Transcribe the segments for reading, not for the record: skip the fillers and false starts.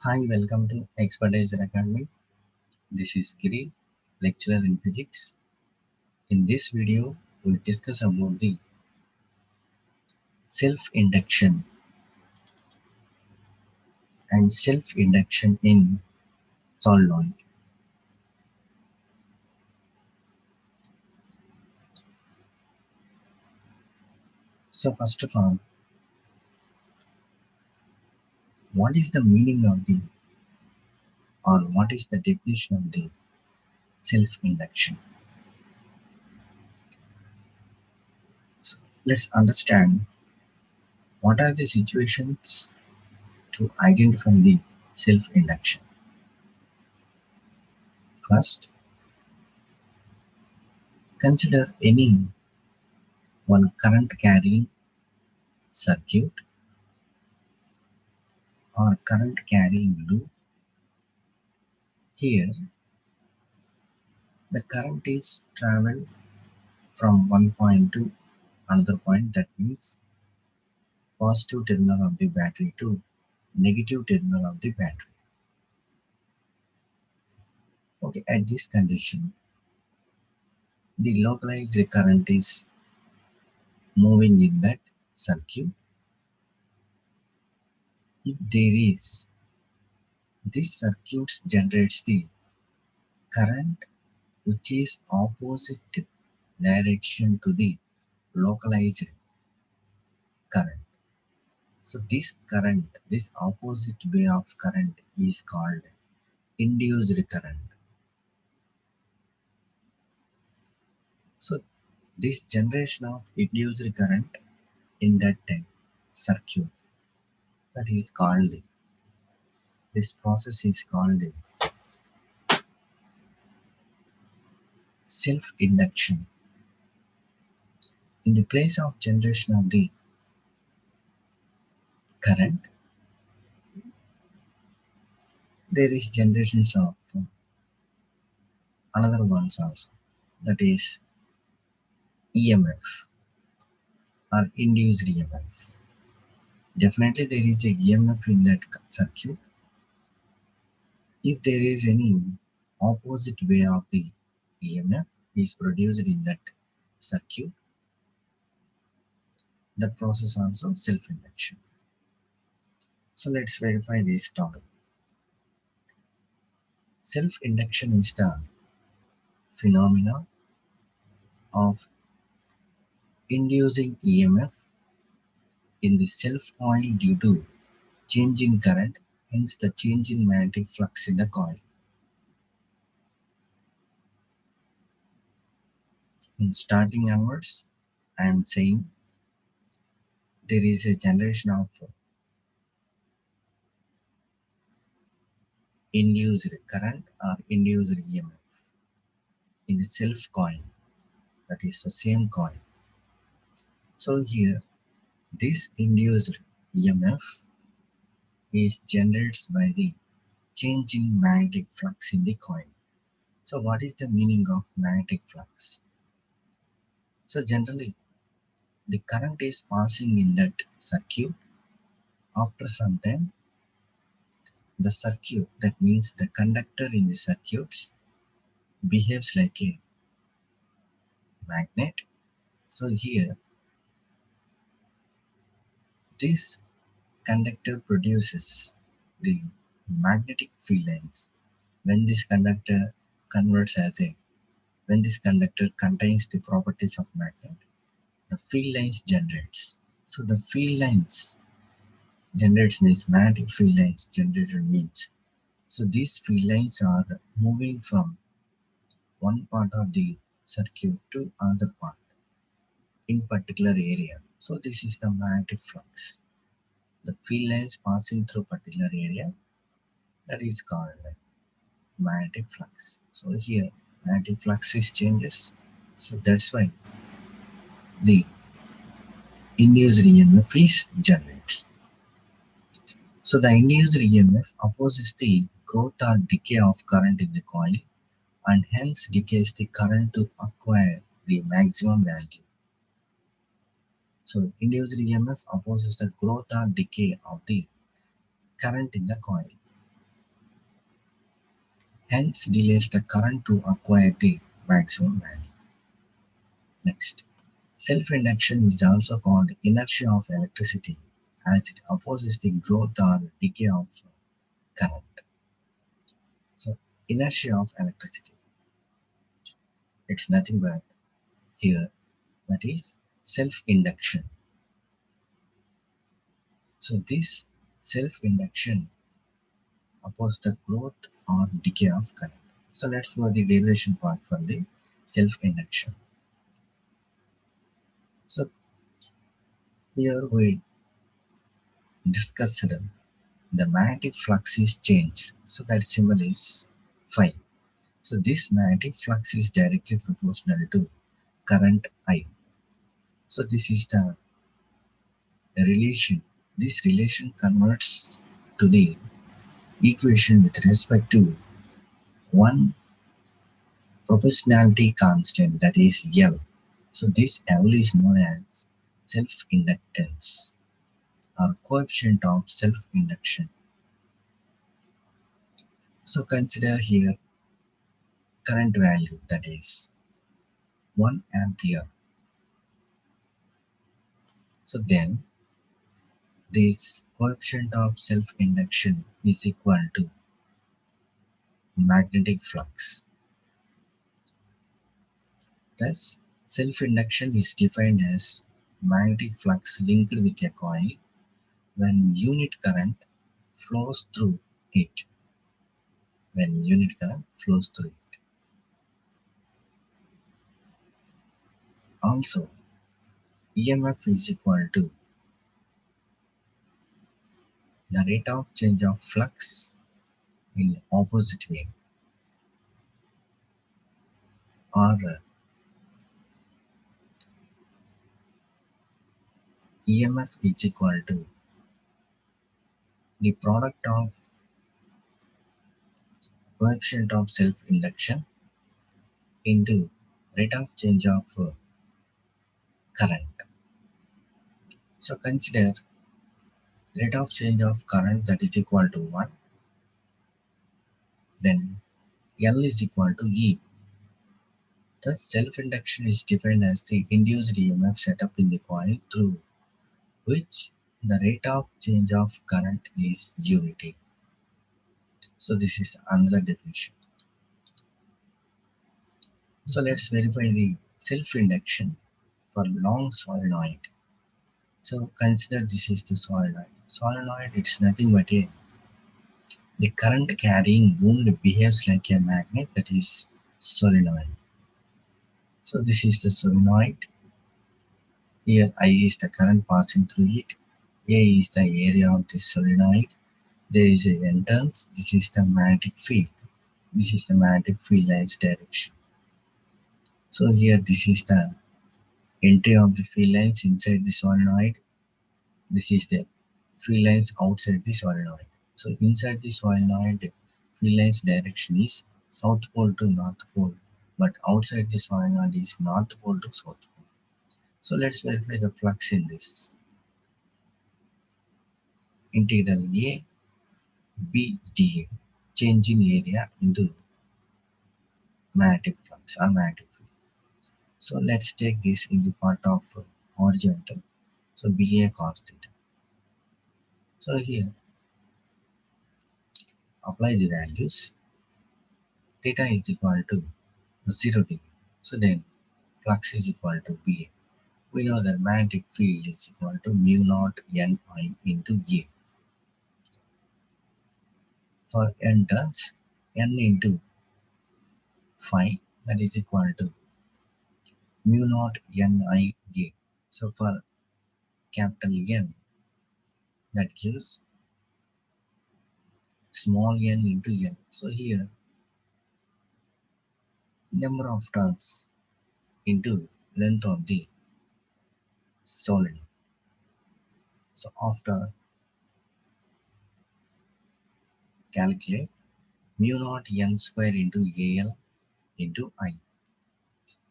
Hi, welcome to Expertisor Academy. This is Giri, lecturer in physics. In this video, we discuss about the self-induction and self-induction in solenoid. So first of all, what is the meaning of the or what is the definition of the self-induction? So let's understand what are the situations to identify the self-induction. First, consider any one current carrying circuit or current carrying loop. Here, the current is traveled from one point to another point, that means positive terminal of the battery to negative terminal of the battery. Okay, at this condition, the localized current is moving in that circuit. If there is, this circuit generates the current which is opposite direction to the localized current. So this current, this opposite way of current is called induced current. So this generation of induced current in that circuit, that is called, this process is called self-induction. In the place of generation of the current, there is generations of another ones also, that is EMF or induced EMF. Definitely there is a EMF in that circuit. If there is any opposite way of the EMF is produced in that circuit, that process also self-induction. So let's verify this topic. Self-induction is the phenomena of inducing EMF in the self coil due to change in current, hence the change in magnetic flux in the coil. In starting onwards, I am saying there is a generation of induced current or induced EMF in the self coil, that is the same coil. So here, this induced EMF is generated by the change in magnetic flux in the coil. So what is the meaning of magnetic flux? So generally, the current is passing in that circuit. After some time, the circuit, that means the conductor in the circuits, behaves like a magnet. So here, this conductor produces the magnetic field lines. When this conductor converts as a, when this conductor contains the properties of magnet, the field lines generates. So the field lines generates means magnetic field lines generated means. So these field lines are moving from one part of the circuit to another part in particular area. So this is the magnetic flux. The field lines passing through particular area, that is called magnetic flux. So here magnetic flux is changes. So that's why the induced EMF is generates. So the induced EMF opposes the growth or decay of current in the coil and hence decays the current to acquire the maximum value. So induced EMF opposes the growth or decay of the current in the coil. hence delays the current to acquire the maximum value. Next, self-induction is also called inertia of electricity as it opposes the growth or decay of current. So, inertia of electricity, it's nothing but here that is self-induction. So, this self-induction opposes the growth or decay of current. So, let's go the derivation part for the self-induction. So, here we discussed the magnetic flux is changed. So, that symbol is phi. So, this magnetic flux is directly proportional to current I. So, this is the relation. This relation converts to the equation with respect to one proportionality constant, that is L. So this L is known as self-inductance or coefficient of self-induction. So consider here current value, that is 1 ampere. So then this coefficient of self-induction is equal to magnetic flux. Thus, self-induction is defined as magnetic flux linked with a coil when unit current flows through it. When unit current flows through it. Also, EMF is equal to the rate of change of flux in opposite way, or EMF is equal to the product of coefficient of self-induction into rate of change of current. So consider rate of change of current, that is equal to 1, then L is equal to E. Thus self-induction is defined as the induced EMF set up in the coil through which the rate of change of current is unity. So this is another definition. So let's verify the self-induction for long solenoid. So consider this is the solenoid. Solenoid, it's nothing but the current carrying wound behaves like a magnet, that is solenoid. So this is the solenoid. Here I is the current passing through it. A is the area of the solenoid. There is a entrance. This is the magnetic field. This is the magnetic field line's direction. So here this is the entry of the field lines inside the solenoid. This is the field lines outside the solenoid. So inside the solenoid, field lines direction is south pole to north pole, but outside the solenoid is north pole to south pole. So let's verify the flux in this. Integral A B dA, change in area into magnetic flux or magnetic field. So let's take this in the part of horizontal. So BA cos theta. So here apply the values. Theta is equal to 0 degree. So then flux is equal to BA. We know that magnetic field is equal to mu naught Ni into A. For N turns, N into phi, that is equal to mu naught Ni A. So for capital N, that gives small n into L. So here number of turns into length of the solenoid. So after calculate mu naught n square into Al into I.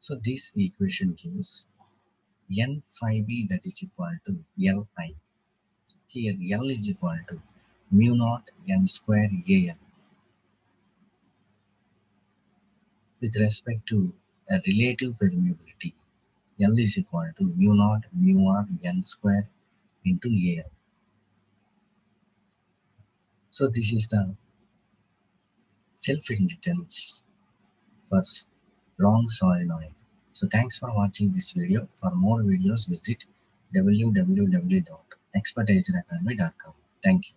So this equation gives n phi b, that is equal to Li. Here L is equal to mu naught n square Al. with respect to a relative permeability. L is equal to mu naught mu r n square into A. So this is the self-inductance for long solenoid. So thanks for watching this video. For more videos visit www.expertisoracademy.com. Thank you.